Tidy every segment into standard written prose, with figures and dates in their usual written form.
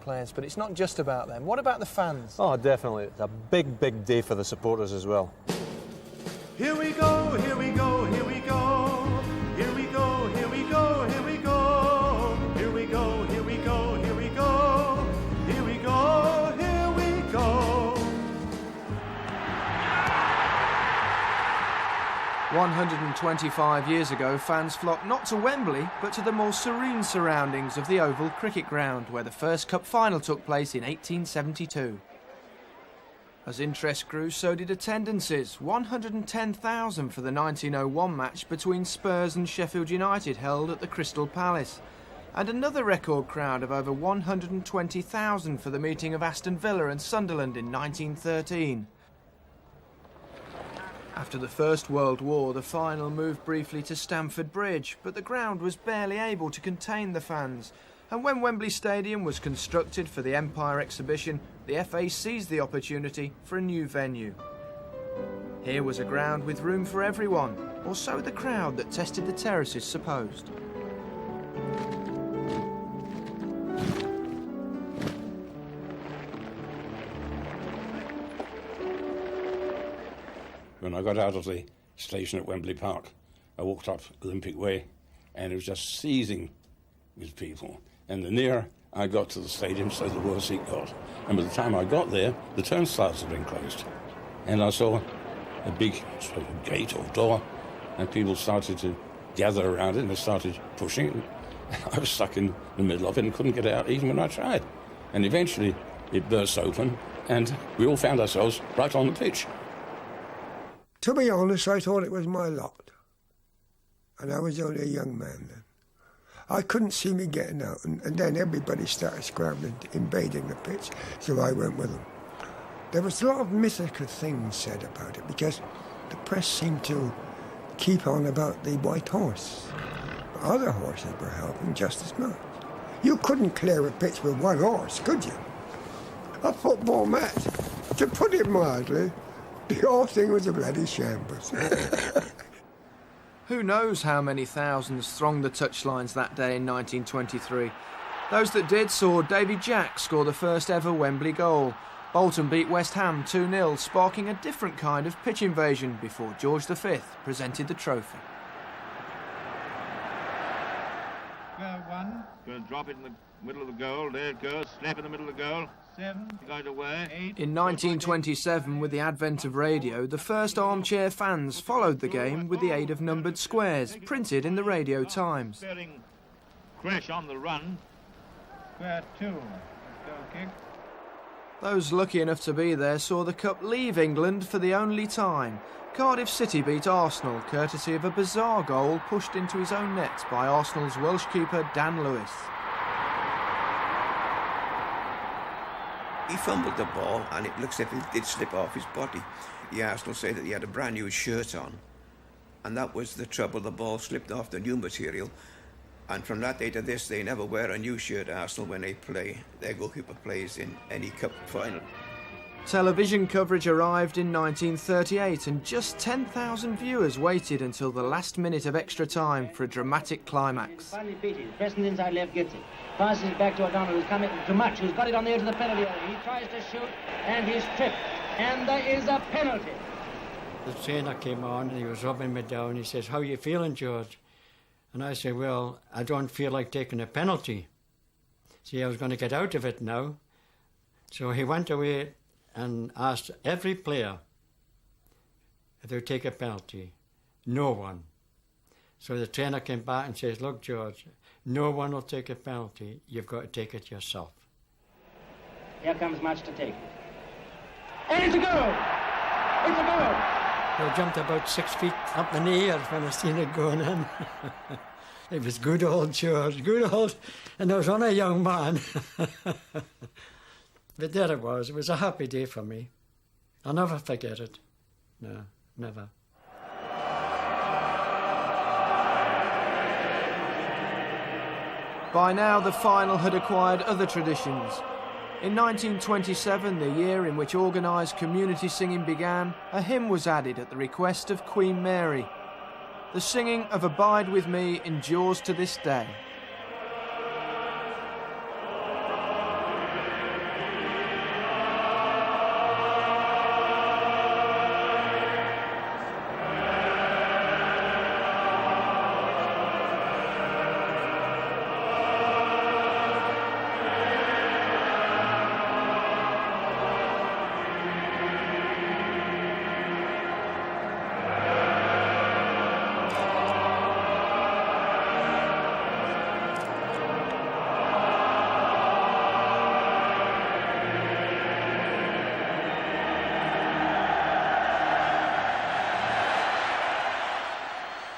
players, but it's not just about them. What about the fans? Oh, definitely. It's a big, big day for the supporters as well. Here we go, here we go, here we go. Here we go, here we go, here we go. Here we go, here we go, here we go. Here we go, here we go. 125 years ago, fans flocked not to Wembley, but to the more serene surroundings of the Oval Cricket Ground, where the first Cup final took place in 1872. As interest grew, so did attendances. 110,000 for the 1901 match between Spurs and Sheffield United, held at the Crystal Palace. And another record crowd of over 120,000 for the meeting of Aston Villa and Sunderland in 1913. After the First World War, the final moved briefly to Stamford Bridge, but the ground was barely able to contain the fans. And when Wembley Stadium was constructed for the Empire exhibition, the FA seized the opportunity for a new venue. Here was a ground with room for everyone, or so the crowd that tested the terraces supposed. When I got out of the station at Wembley Park, I walked up Olympic Way, and it was just seething with people. And the nearer I got to the stadium, so the worse it got. And by the time I got there, the turnstiles had been closed. And I saw a big sort of gate or door, and people started to gather around it, and they started pushing it. I was stuck in the middle of it and couldn't get out even when I tried. And eventually it burst open, and we all found ourselves right on the pitch. To be honest, I thought it was my lot. And I was only a young man then. I couldn't see me getting out, and then everybody started scrambling, invading the pitch, so I went with them. There was a lot of mythical things said about it, because the press seemed to keep on about the white horse. Other horses were helping just as much. You couldn't clear a pitch with one horse, could you? A football match, to put it mildly, the whole thing was a bloody shambles. Who knows how many thousands thronged the touchlines that day in 1923. Those that did saw Davy Jack score the first ever Wembley goal. Bolton beat West Ham 2-0, sparking a different kind of pitch invasion before George V presented the trophy. One. Going to drop it in the middle of the goal. There it goes. Slap in the middle of the goal. 7. Going away. 8. In 1927, with the advent of radio, the first armchair fans followed the game with the aid of numbered squares printed in the Radio Times. Crash on the run. Square 2. Go kick. Those lucky enough to be there saw the cup leave England for the only time. Cardiff City beat Arsenal, courtesy of a bizarre goal pushed into his own net by Arsenal's Welsh keeper Dan Lewis. He fumbled the ball and it looks as if it did slip off his body. The Arsenal say that he had a brand new shirt on, and that was the trouble. The ball slipped off the new material, and from that day to this they never wear a new shirt, Arsenal, when they play. Their goalkeeper plays in any cup final. Television coverage arrived in 1938 and just 10,000 viewers waited until the last minute of extra time for a dramatic climax. Finally beat it. Preston inside left gets it. Passes it back to O'Donnell, who's coming too much, who's got it on the edge of the penalty area. He tries to shoot and he's tripped. And there is a penalty. The trainer came on and he was rubbing me down. He says, "How are you feeling, George?" And I said, "Well, I don't feel like taking a penalty." See, I was going to get out of it now. So he went away and asked every player if they would take a penalty. No one. So the trainer came back and says, "Look, George, no one will take a penalty. You've got to take it yourself." Here comes Match to take it. And it's a goal! It's a goal! I jumped about 6 feet up in the air when I seen it going in. It was good old George, good old, and I was only a young man. But there it was a happy day for me. I'll never forget it. No, never. By now, the final had acquired other traditions. In 1927, the year in which organised community singing began, a hymn was added at the request of Queen Mary. The singing of Abide With Me endures to this day.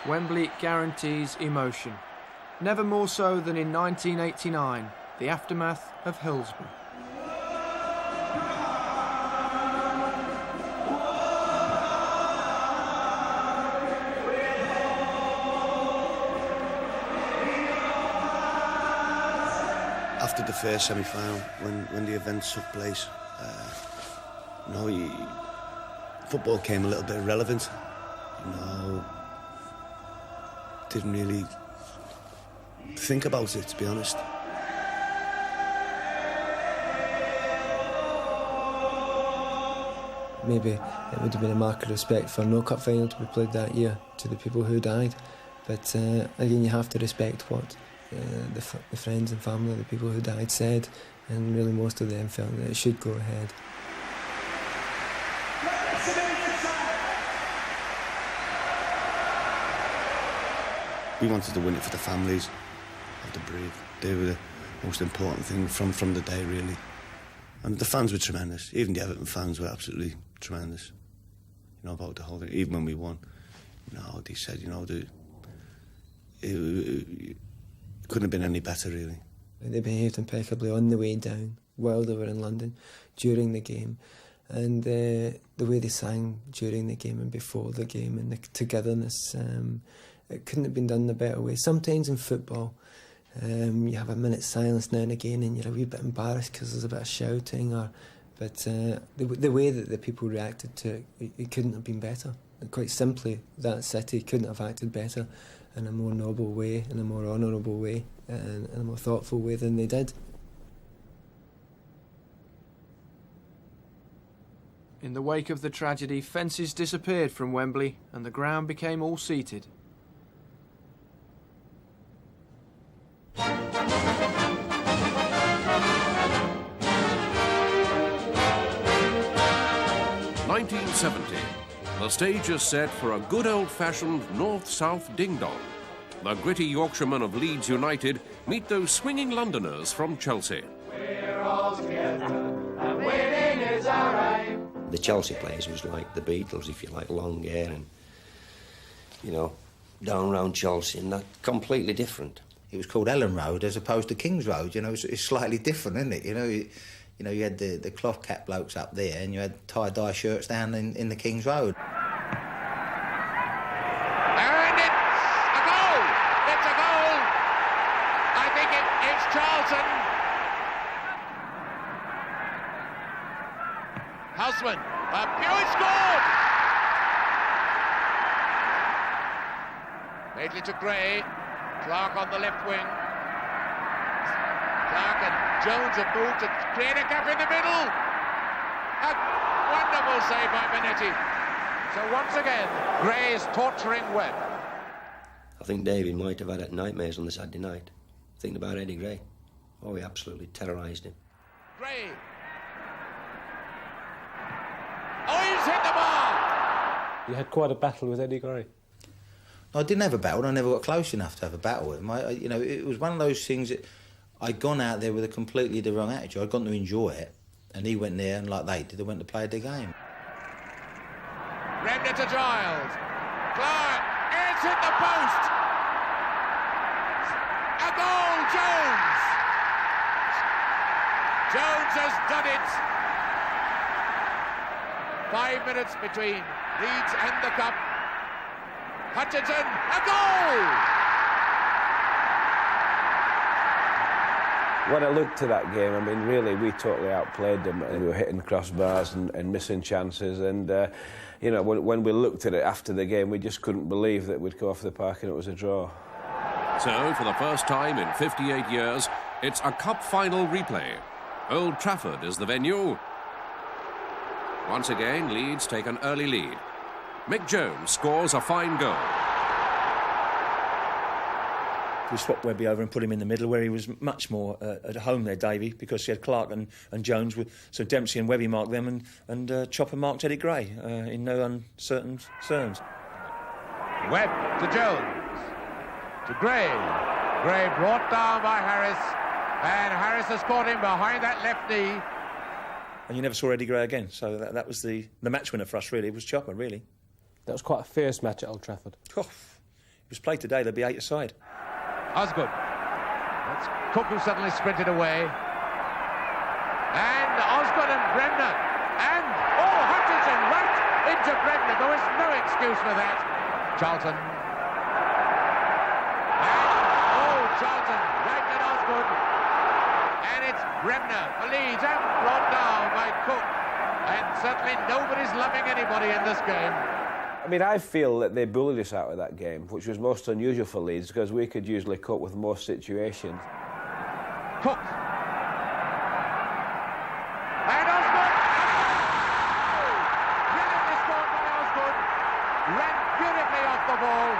Wembley guarantees emotion. Never more so than in 1989, the aftermath of Hillsborough. After the first semi-final, when the events took place, football came a little bit irrelevant. Didn't really think about it, to be honest. Maybe it would have been a mark of respect for no cup final to be played that year to the people who died. But again, you have to respect what the friends and family of the people who died said, and really most of them felt that it should go ahead. We wanted to win it for the families of the bereaved. They were the most important thing from the day, really. And the fans were tremendous. Even the Everton fans were absolutely tremendous. About the whole thing. Even when we won, they said, it couldn't have been any better, really. They behaved impeccably on the way down, while they were in London, during the game. And the way they sang during the game and before the game, and the togetherness, it couldn't have been done in a better way. Sometimes in football, you have a minute's silence now and again, and you're a wee bit embarrassed because there's a bit of shouting. But the way that the people reacted to it, it couldn't have been better. Quite simply, that city couldn't have acted better in a more noble way, in a more honourable way, and in a more thoughtful way than they did. In the wake of the tragedy, fences disappeared from Wembley and the ground became all-seated. (1970). The stage is set for a good old-fashioned north-south ding-dong. The gritty Yorkshiremen of Leeds United meet those swinging Londoners from Chelsea. We're all together, and winning is our aim. The Chelsea players was like the Beatles, if you like, long hair and, down round Chelsea, and that completely different. It was called Ellen Road as opposed to King's Road, it's slightly different, isn't it? You had the cloth cap blokes up there, and you had tie-dye shirts down in the King's Road. And it's a goal! It's a goal! I think it's Charlton. Houseman, Buick scored! Madeley to Gray, Clark on the left wing. Clark and Jones have moved to create a gap in the middle. A wonderful save by Benetti. So once again, Gray's torturing Webb. I think David might have had nightmares on the Saturday night, thinking about Eddie Gray. Oh, we absolutely terrorised him. Gray. Oh, he's hit the bar! You had quite a battle with Eddie Gray. I didn't have a battle. I never got close enough to have a battle with him. It was one of those things that I'd gone out there with a completely the wrong attitude. I'd gone to enjoy it, and he went there, and like they did, they went to play the game. Remner to Giles. Clark, it's hit the post! A goal, Jones! Jones has done it! 5 minutes between Leeds and the Cup. Hutchinson, a goal! When I looked to that game, really, we totally outplayed them, and we were hitting crossbars and missing chances. And when we looked at it after the game, we just couldn't believe that we'd go off the park and it was a draw. So, for the first time in 58 years, it's a cup final replay. Old Trafford is the venue. Once again, Leeds take an early lead. Mick Jones scores a fine goal. We swapped Webby over and put him in the middle, where he was much more at home there, Davey, because he had Clark and Jones. So Dempsey and Webby marked them, and Chopper marked Eddie Gray in no uncertain terms. Webb to Jones. To Gray. Gray brought down by Harris, and Harris has caught him behind that left knee. And you never saw Eddie Gray again, so that was the match winner for us, really. It was Chopper, really. That was quite a fierce match at Old Trafford. Oh, It was played today, they'd be 8-a-side. Osgood. That's Cook who suddenly sprinted away. And Osgood and Bremner. And, Hutchinson right into Bremner. There was no excuse for that. Charlton. And, Charlton right at Osgood. And it's Bremner for Leeds and brought down by Cook. And certainly nobody's loving anybody in this game. I mean, I feel that they bullied us out of that game, which was most unusual for Leeds, because we could usually cope with most situations. Cook. And Osgood. Brilliantly scored by Osgood. Ran beautifully off the ball.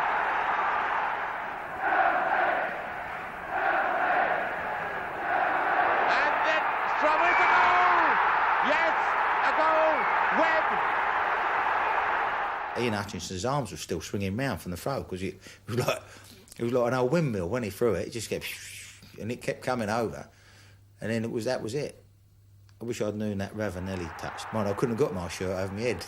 And then Strummer, it's a goal! Yes, a goal. Webb. Ian Hutchinson's arms were still swinging round from the throw because it was like an old windmill. When he threw it, it just kept and it kept coming over, and then that was it. I wish I'd known that Ravanelli touched. Mind, I couldn't have got my shirt over my head.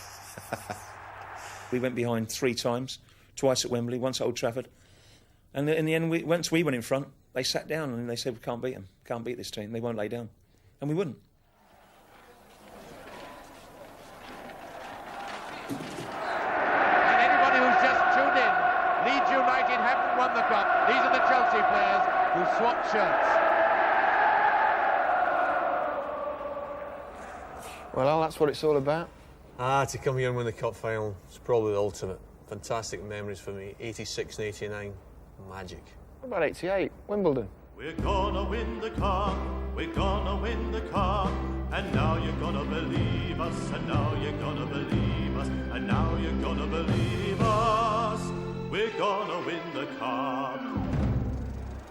We went behind 3 times, twice at Wembley, once at Old Trafford, and in the end, once we went in front, they sat down and they said, "We can't beat them. Can't beat this team. They won't lay down," and we wouldn't. Leeds United haven't won the cup. These are the Chelsea players who swapped shirts. Well, that's what it's all about. To come here and win the cup final is probably the ultimate. Fantastic memories for me. 86 and 89, magic. What about 88, Wimbledon? We're gonna win the cup, we're gonna win the cup, and now you're gonna believe us, and now you're gonna believe us, and now you're gonna believe us. We're gonna win the cup.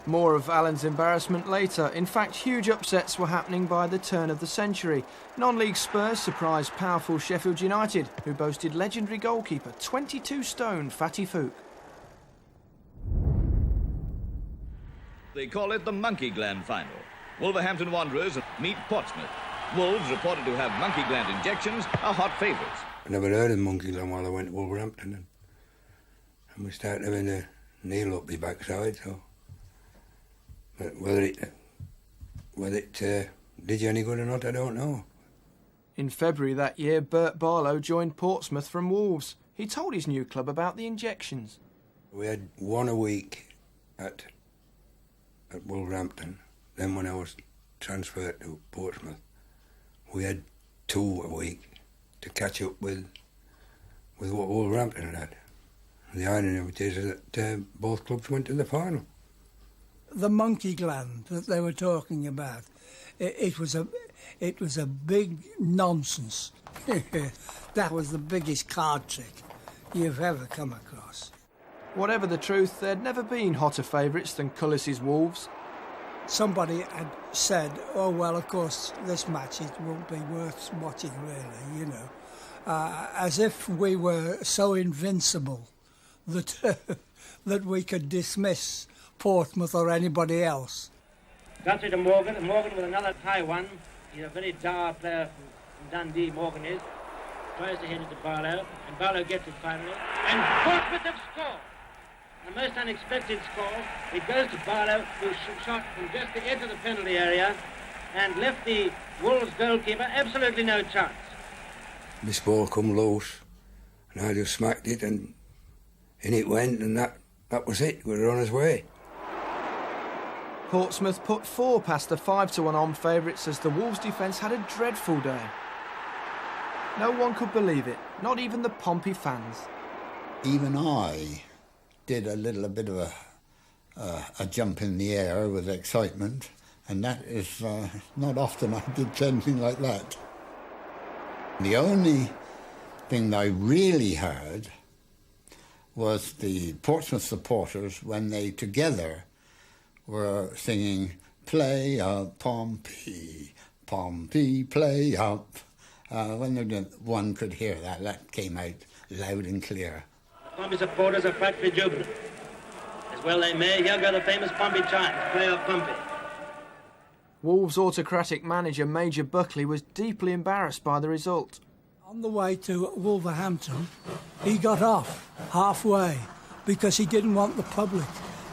More of Alan's embarrassment later. In fact, huge upsets were happening by the turn of the century. Non-league Spurs surprised powerful Sheffield United, who boasted legendary goalkeeper 22-stone Fatty Fook. They call it the Monkey Gland Final. Wolverhampton Wanderers meet Portsmouth. Wolves, reported to have monkey gland injections, are hot favourites. I never heard of monkey gland while I went to Wolverhampton. And we started having a nail up the backside, so... But whether it did you any good or not, I don't know. In February that year, Bert Barlow joined Portsmouth from Wolves. He told his new club about the injections. We had one a week at Wolverhampton. Then when I was transferred to Portsmouth, we had 2 a week to catch up with what Wolverhampton had. The irony of it is that both clubs went to the final. The monkey gland that they were talking about, it was a big nonsense. That was the biggest card trick you've ever come across. Whatever the truth, there'd never been hotter favourites than Cullis's Wolves. Somebody had said, "Oh well, of course this match it won't be worth watching, really," you know, as if we were so invincible that that we could dismiss Portsmouth or anybody else. Guthrie to Morgan, and Morgan with another high one. He's a very dour player from Dundee, Morgan is. Tries to hit it to Barlow, and Barlow gets it finally. And Portsmouth have scored! A most unexpected score. It goes to Barlow, who shot from just the edge of the penalty area and left the Wolves goalkeeper absolutely no chance. This ball come loose, and I just smacked it, and in it went, and that was it. We were on his way. Portsmouth put 4 past the 5-1 on favourites as the Wolves' defence had a dreadful day. No one could believe it, not even the Pompey fans. Even I did a bit of a jump in the air with excitement, and that is not often I did anything like that. The only thing that I really heard was the Portsmouth supporters when they together were singing, "Play up, Pompey, Pompey, play up." When one could hear that, that came out loud and clear. Pompey supporters are frightfully jubilant. As well they may. Here go the famous Pompey chants, "Play up, Pompey." Wolves' autocratic manager Major Buckley was deeply embarrassed by the result. On the way to Wolverhampton, he got off halfway because he didn't want the public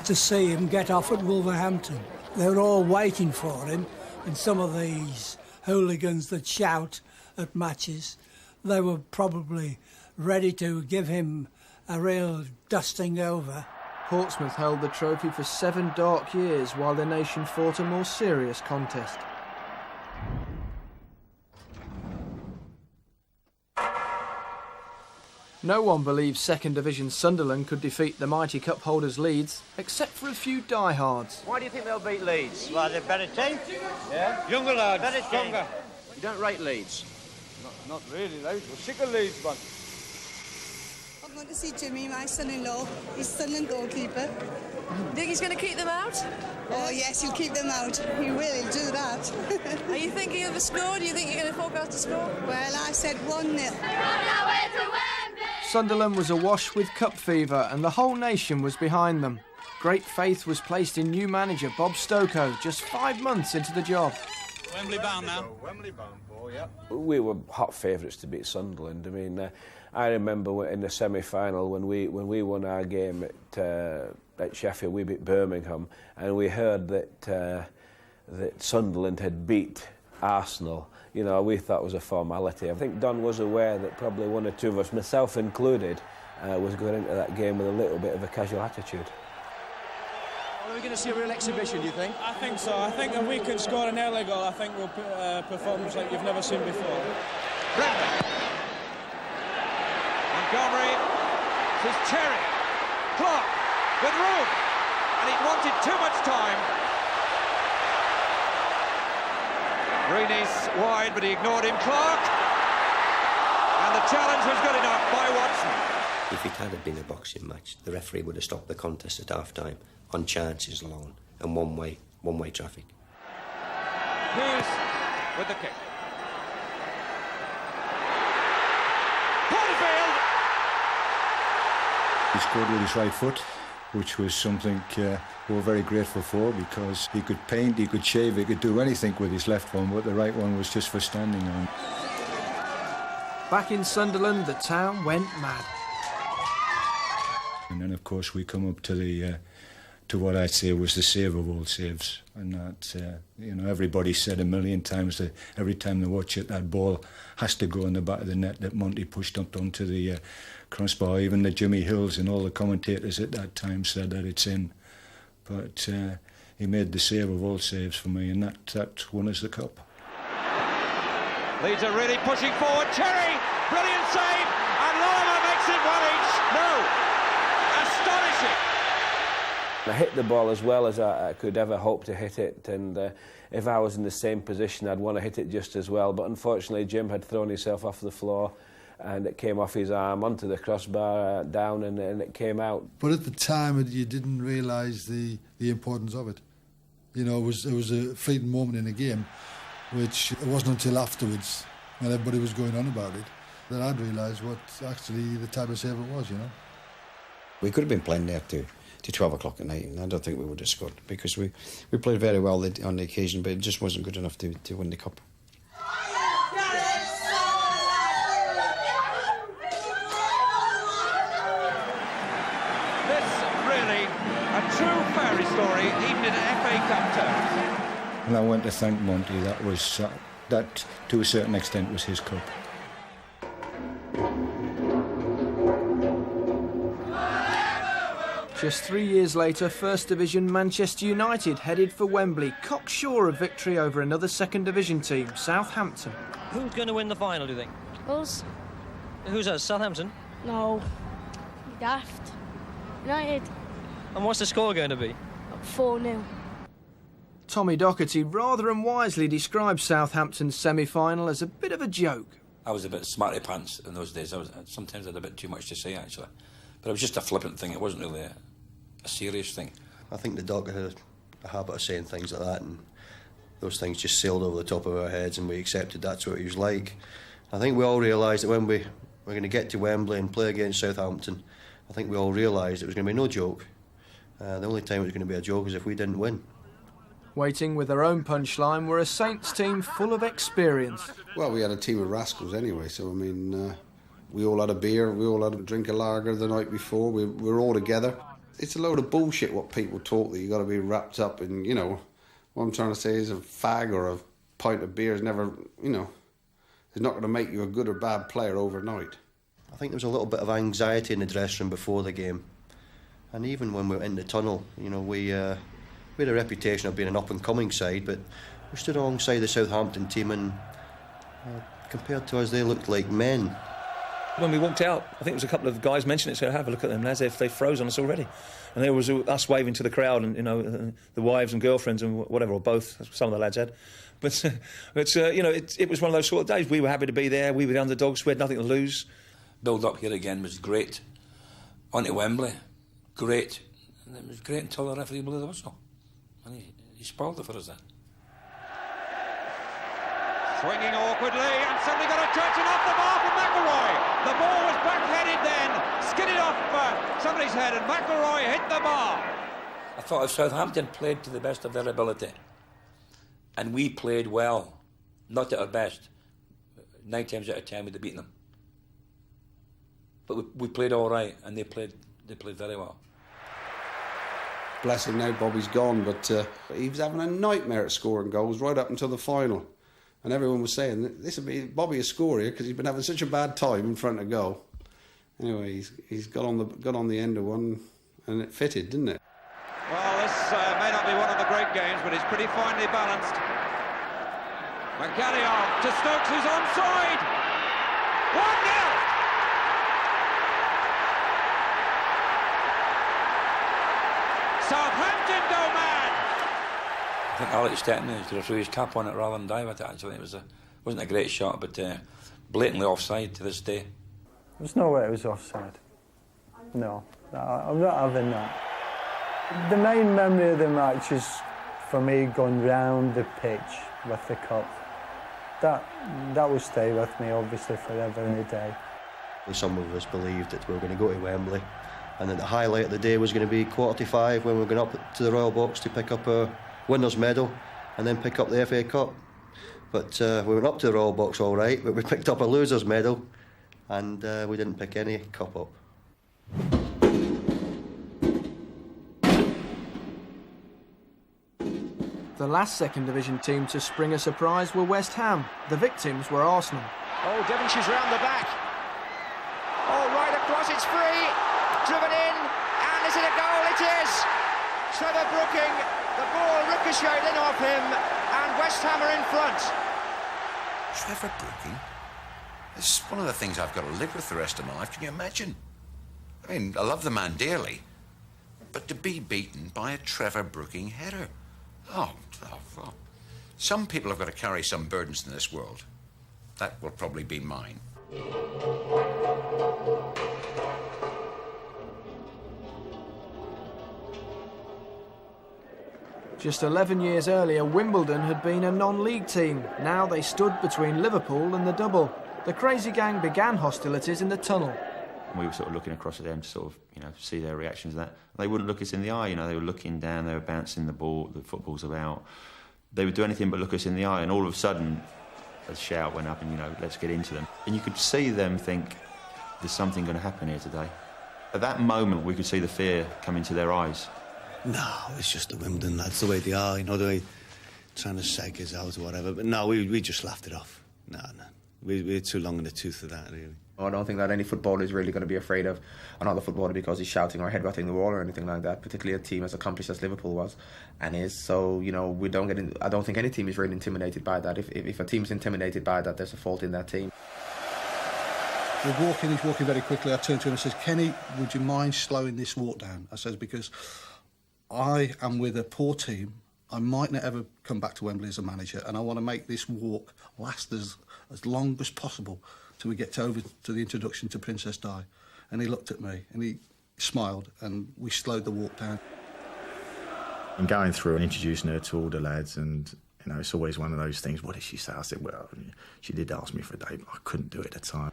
to see him get off at Wolverhampton. They were all waiting for him, and some of these hooligans that shout at matches, they were probably ready to give him a real dusting over. Portsmouth held the trophy for 7 dark years while the nation fought a more serious contest. No one believes Second Division Sunderland could defeat the mighty cup holders Leeds, except for a few diehards. Why do you think they'll beat Leeds? Well, they're a better team. Yeah? Younger lads, Better team. stronger. You don't rate Leeds? Not really, though. We're sick of Leeds, man. I'm going to see Jimmy, my son-in-law. He's Sunderland goalkeeper. You think he's going to keep them out? Oh, yes, he'll keep them out. He will, he'll do that. Are you thinking of a score? Do you think you're going to forecast a score? Well, I said 1-0. Sunderland was awash with cup fever and the whole nation was behind them. Great faith was placed in new manager Bob Stokoe just 5 months into the job. Wembley bound now. Wembley bound, Paul, yeah. We were hot favourites to beat Sunderland. I mean, I remember in the semi-final when we won our game at Sheffield, we beat Birmingham, and we heard that Sunderland had beat Arsenal. You know, we thought it was a formality. I think Don was aware that probably one or two of us, myself included, was going into that game with a little bit of a casual attitude. Well, are we going to see a real exhibition, do you think? I think so. I think if we can score an early goal, I think we'll put a performance like you've never seen before. Brenda. Montgomery. This is Cherry. Clark with room. And he wanted too much time. Greeny's wide, but he ignored him. Clark. And the challenge was good enough by Watson. If it had been a boxing match, the referee would have stopped the contest at half-time on chances alone and one-way traffic. Hughes with the kick. Porterfield! He scored with his right foot, which was something we were very grateful for, because he could paint, he could shave, he could do anything with his left one, but the right one was just for standing on. Back in Sunderland, the town went mad. And then, of course, we come up to the to what I'd say was the save of all saves, and that you know, everybody said a million times that every time they watch it, that ball has to go in the back of the net that Monty pushed up onto the crossbar. Even the Jimmy Hills and all the commentators at that time said that it's in, but he made the save of all saves for me, and that won us the cup. Leeds are really pushing forward. Cherry, brilliant save, and Lorimer makes it 1-1. No, astonishing. I hit the ball as well as I could ever hope to hit it, and if I was in the same position, I'd want to hit it just as well. But unfortunately, Jim had thrown himself off the floor, and it came off his arm onto the crossbar, down, and it came out. But at the time, you didn't realise the importance of it. You know, it was a fleeting moment in a game, which it wasn't until afterwards, when everybody was going on about it, that I'd realised what actually the type of save it was, you know. We could have been playing there to 12 o'clock at night, and I don't think we would have scored, because we played very well on the occasion, but it just wasn't good enough to win the cup. This really a true fairy story, even in FA Cup terms. And I went to thank Monty. That to a certain extent was his cup. Just 3 years later, First Division Manchester United headed for Wembley, cocksure of victory over another Second Division team, Southampton. Who's going to win the final, do you think? Us. Who's us? Southampton? No. Daft. United. And what's the score going to be? 4-0. Tommy Docherty rather unwisely described Southampton's semi-final as a bit of a joke. I was a bit smarty pants in those days. Sometimes I had a bit too much to say, actually. But it was just a flippant thing. It wasn't really a serious thing. I think the doctor had a habit of saying things like that, and those things just sailed over the top of our heads, and we accepted that's what he was like. I think we all realised that when we were going to get to Wembley and play against Southampton, I think we all realised it was going to be no joke. The only time it was going to be a joke is if we didn't win. Waiting with their own punchline were a Saints team full of experience. Well, we had a team of rascals anyway, so I mean, We all had a beer, we all had a drink of lager the night before, we were all together. It's a load of bullshit what people talk, that you got to be wrapped up in, you know. What I'm trying to say is a fag or a pint of beer is never, you know, is not going to make you a good or bad player overnight. I think there was a little bit of anxiety in the dressing room before the game. And even when we were in the tunnel, you know, we had a reputation of being an up-and-coming side, but we stood alongside the Southampton team and compared to us, they looked like men. When we walked out, I think there was a couple of guys mentioned it, so have a look at them, lads, they froze on us already. And there was us waving to the crowd and, you know, the wives and girlfriends and whatever, or both, some of the lads had. But you know, it was one of those sort of days. We were happy to be there, we were the underdogs, we had nothing to lose. Build-up here again was great. On to Wembley, great. And it was great until the referee blew the whistle. And he spoiled it for us then. Swinging awkwardly and suddenly got a touch and off the bar from McElroy. The ball was back-headed then, skidded off somebody's head, and McElroy hit the bar. I thought if Southampton played to the best of their ability, and we played well, not at our best, 9 times out of 10 we'd have beaten them. But we played all right, and they played very well. Bless him, now Bobby's gone, but he was having a nightmare at scoring goals right up until the final. And everyone was saying, this would be Bobby a scorer here because he's been having such a bad time in front of goal. Anyway, he's got on the end of one, and it fitted, didn't it? Well, this may not be one of the great games, but it's pretty finely balanced. McGallagher to Stokes, who's onside. 1-0. Southampton go mad. I think Alex Stetton threw his cap on it rather than dive at it, actually. It wasn't a great shot, but blatantly offside to this day. There's no way it was offside. No, I'm not having that. The main memory of the match is, for me, going round the pitch with the cup. That will stay with me, obviously, forever and a day. Some of us believed that we were going to go to Wembley and that the highlight of the day was going to be 5:15 when we were going up to the Royal Box to pick up a winner's medal and then pick up the FA Cup. But we went up to the Royal Box all right, but we picked up a loser's medal and we didn't pick any cup up. The last second division team to spring a surprise were West Ham. The victims were Arsenal. Oh, Devonshire's round the back. Oh, right across, it's free. Driven in, and is it a goal? It is. Trevor Brooking, the ball ricocheted in off him, and West Ham are in front. Trevor Brooking? It's one of the things I've got to live with the rest of my life. Can you imagine? I mean, I love the man dearly, but to be beaten by a Trevor Brooking header. Oh, some people have got to carry some burdens in this world. That will probably be mine. Just 11 years earlier, Wimbledon had been a non-league team. Now they stood between Liverpool and the double. The crazy gang began hostilities in the tunnel. We were sort of looking across at them to sort of, see their reactions to that. They wouldn't look us in the eye, they were looking down, they were bouncing the ball, the football's about. They would do anything but look us in the eye, and all of a sudden, a shout went up and, let's get into them. And you could see them think, there's something going to happen here today. At that moment, we could see the fear come into their eyes. No, it's just the Wimbledon lads, the way they are, the way trying to seg us out or whatever. But no, we just laughed it off. No. We're too long in the tooth for that, really. I don't think that any footballer is really going to be afraid of another footballer because he's shouting or headbutting the wall or anything like that, particularly a team as accomplished as Liverpool was and is. So, we don't get in, I don't think any team is really intimidated by that. If a team's intimidated by that, there's a fault in that team. He's walking very quickly. I turned to him and says, Kenny, would you mind slowing this walk down? I says, because I am with a poor team. I might not ever come back to Wembley as a manager, and I want to make this walk last as long as possible till we get over to the introduction to Princess Di. And he looked at me and he smiled, and we slowed the walk down. And going through and introducing her to all the lads, and it's always one of those things. What did she say? I said, well, she did ask me for a date, but I couldn't do it at the time.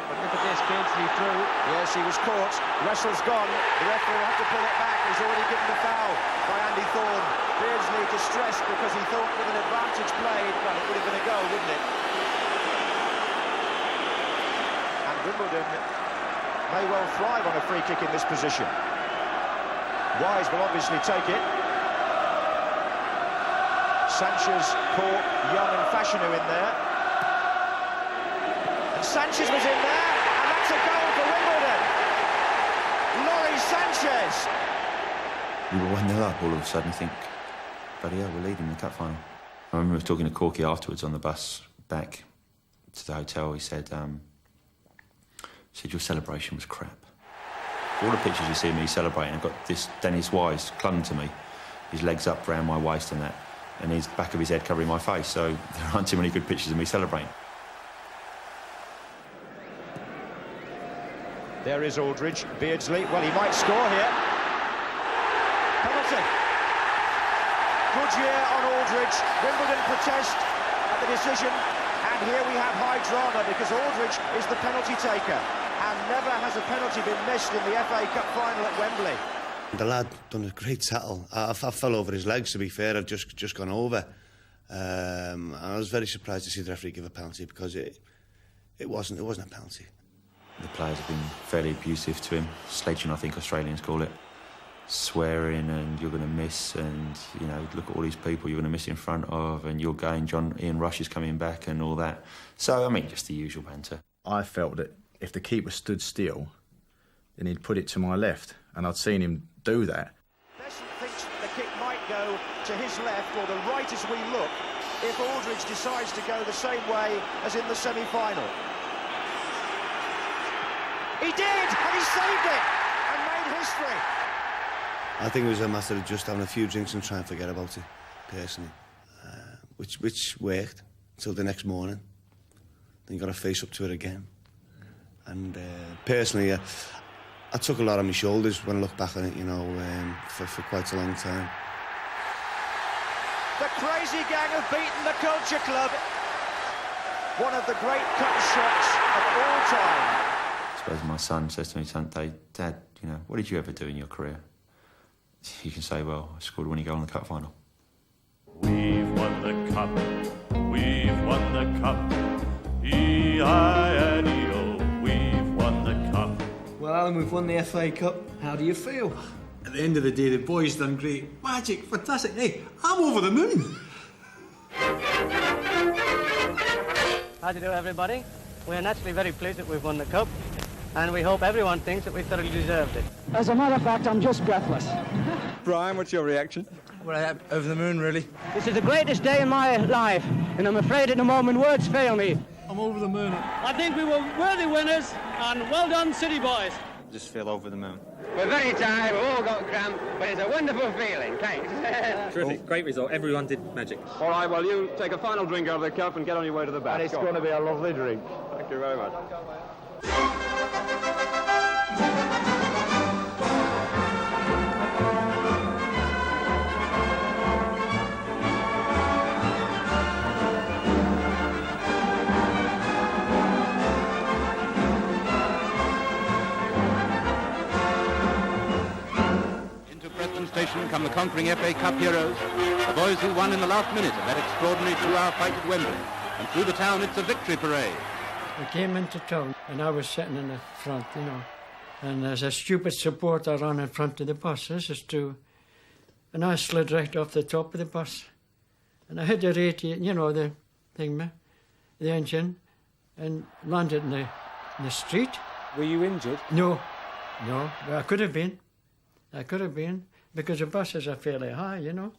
Look at this, kids, he threw. Yes, he was caught. Russell's gone. The referee will have to pull it back. He's already given the foul by Andy Thorne. Beardsley distressed because he thought with an advantage played, well, it would have been a goal, wouldn't it? And Wimbledon may well thrive on a free kick in this position. Wise will obviously take it. Sanchez, Cork, Young and Fashanu in there. And Sanchez was in there, and that's a goal for Wimbledon. Laurie Sanchez. We were 1-0 up all of a sudden. You think, bloody hell, we're leading the cup final. I remember talking to Corky afterwards on the bus back to the hotel. He said, your celebration was crap. All the pictures you see of me celebrating, I've got this Dennis Wise clung to me, his legs up round my waist and that, and his back of his head covering my face, so there aren't too many good pictures of me celebrating. There is Aldridge, Beardsley, well, he might score here. Penalty. Good year on Aldridge. Wimbledon protest at the decision, and here we have high drama because Aldridge is the penalty taker, and never has a penalty been missed in the FA Cup final at Wembley. The lad done a great tackle. I fell over his legs, to be fair. I'd just gone over. I was very surprised to see the referee give a penalty because it wasn't a penalty. The players have been fairly abusive to him. Sledging, I think Australians call it. Swearing and you're going to miss, and you know, look at all these people you're going to miss in front of, and you're going, Ian Rush is coming back and all that. So, I mean, just the usual banter. I felt that if the keeper stood still, then he'd put it to my left, and I'd seen him do that. Besson thinks that the kick might go to his left or the right as we look if Aldridge decides to go the same way as in the semi-final. He did, and he saved it and made history. I think it was a matter of just having a few drinks and trying to forget about it, personally, which worked until the next morning. Then you got to face up to it again. And personally, I took a lot on my shoulders when I look back on it, you know, for quite a long time. The crazy gang have beaten the Culture Club. One of the great cut shots of all time. I suppose my son says to me, Dad, you know, what did you ever do in your career? You can say, well, I scored a winning goal in the cup final. We've won the cup, we've won the cup, E-I-N-E-O, we've won the cup. Well, Alan, we've won the FA Cup. How do you feel? At the end of the day, the boys done great. Magic, fantastic. Hey, I'm over the moon. How do you do, everybody? We're naturally very pleased that we've won the cup, and we hope everyone thinks that we thoroughly deserved it. As a matter of fact, I'm just breathless. Brian, what's your reaction? Well, over the moon, really. This is the greatest day in my life, and I'm afraid at the moment words fail me. I'm over the moon. I think we were worthy winners, and well done, City boys. Just feel over the moon. We're very tired, we've all got cramp, but it's a wonderful feeling, thanks. Terrific, great result. Everyone did magic. All right, well, you take a final drink out of the cup and get on your way to the back. And it's going to be a lovely drink. Thank you very much. Station come the conquering FA Cup heroes, the boys who won in the last minute of that extraordinary 2-hour fight at Wembley. And through the town, it's a victory parade. We came into town, and I was sitting in the front, you know, and there's a stupid supporter on in front of the bus. This is true. And I slid right off the top of the bus, and I hit the radiator, you know, the thing, the engine, and landed in the street. Were you injured? No, but I could have been. Because the buses are fairly high, you know.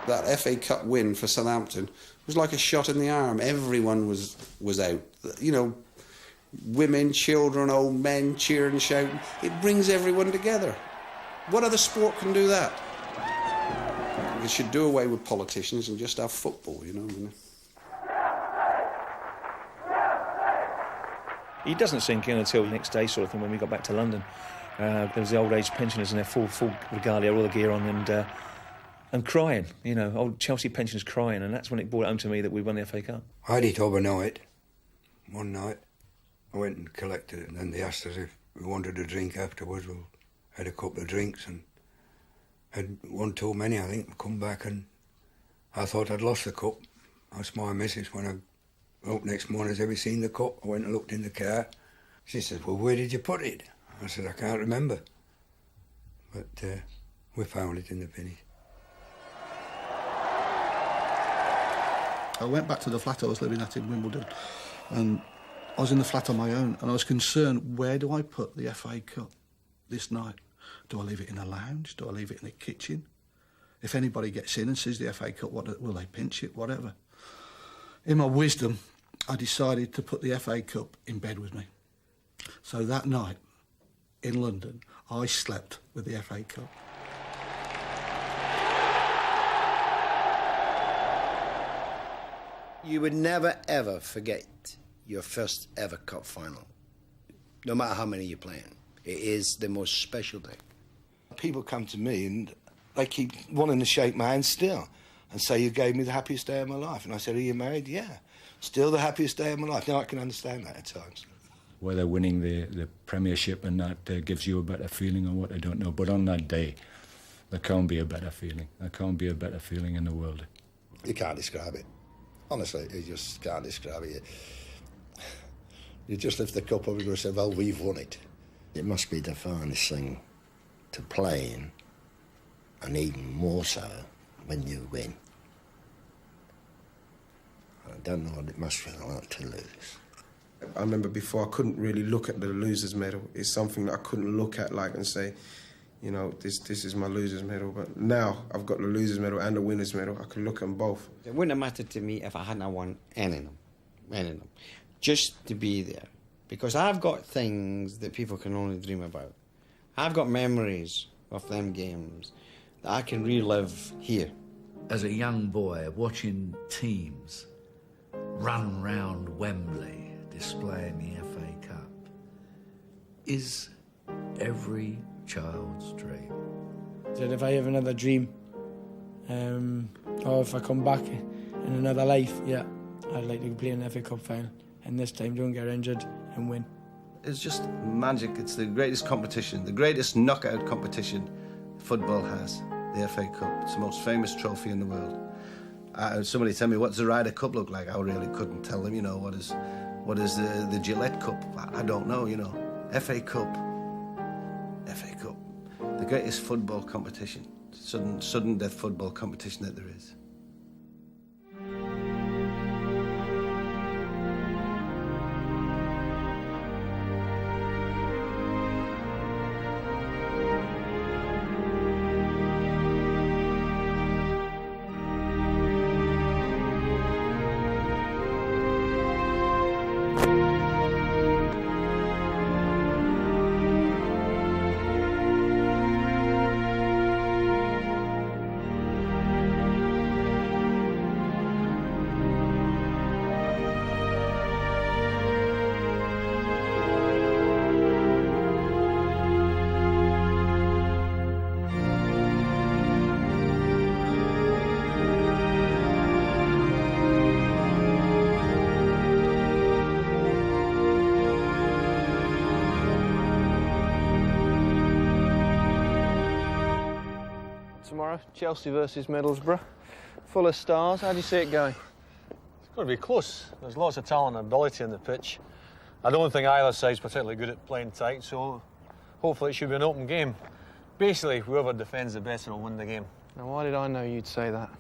That FA Cup win for Southampton was like a shot in the arm. Everyone was out. You know, women, children, old men cheering, shouting. It brings everyone together. What other sport can do that? We should do away with politicians and just have football, you know. He doesn't sink in until the next day, sort of thing, when we got back to London. There was the old age pensioners in their full regalia, all the gear on, and and crying, you know, old Chelsea pensioners crying, and that's when it brought it home to me that we won the FA Cup. I had it overnight. One night, I went and collected it, and then they asked us if we wanted a drink afterwards. We had a couple of drinks and had one too many, I think. Come back and I thought I'd lost the cup. I asked my missus when I woke next morning, have you seen the cup? I went and looked in the car. She said, well, where did you put it? I said, I can't remember. But we found it in the finish. I went back to the flat I was living at in Wimbledon, and I was in the flat on my own, and I was concerned, where do I put the FA Cup this night? Do I leave it in the lounge? Do I leave it in the kitchen? If anybody gets in and sees the FA Cup, will they pinch it? Whatever. In my wisdom, I decided to put the FA Cup in bed with me. So that night, in London, I slept with the FA Cup. You would never, ever forget your first ever cup final, no matter how many you're playing. It is the most special day. People come to me and they keep wanting to shake my hand still and say, you gave me the happiest day of my life. And I said, are you married? Yeah. Still the happiest day of my life. Now, I can understand that at times. Whether winning the Premiership and that gives you a better feeling or what, I don't know. But on that day, there can't be a better feeling. There can't be a better feeling in the world. You can't describe it. Honestly, you just can't describe it. You just lift the cup up and say, well, we've won it. It must be the finest thing to play in, and even more so when you win. I don't know what it must feel like to lose. I remember before I couldn't really look at the loser's medal. It's something that I couldn't look at like and say, you know, this is my loser's medal. But now I've got the loser's medal and the winner's medal. I can look at them both. It wouldn't have mattered to me if I hadn't won any of them. Just to be there. Because I've got things that people can only dream about. I've got memories of them games that I can relive here. As a young boy, watching teams run round Wembley displaying the FA Cup is every child's dream. If I have another dream, or if I come back in another life, yeah, I'd like to play an FA Cup final, and this time don't get injured and win. It's just magic. It's the greatest competition, the greatest knockout competition football has, the FA Cup. It's the most famous trophy in the world. Somebody tell me, what does the Ryder Cup look like? I really couldn't tell them, you know, what is the Gillette Cup? I don't know, you know. FA Cup. The greatest football competition, sudden death football competition that there is. Tomorrow, Chelsea versus Middlesbrough. Full of stars. How do you see it going? It's going to be close. There's lots of talent and ability on the pitch. I don't think either side's particularly good at playing tight, so hopefully it should be an open game. Basically, whoever defends the best will win the game. Now, why did I know you'd say that?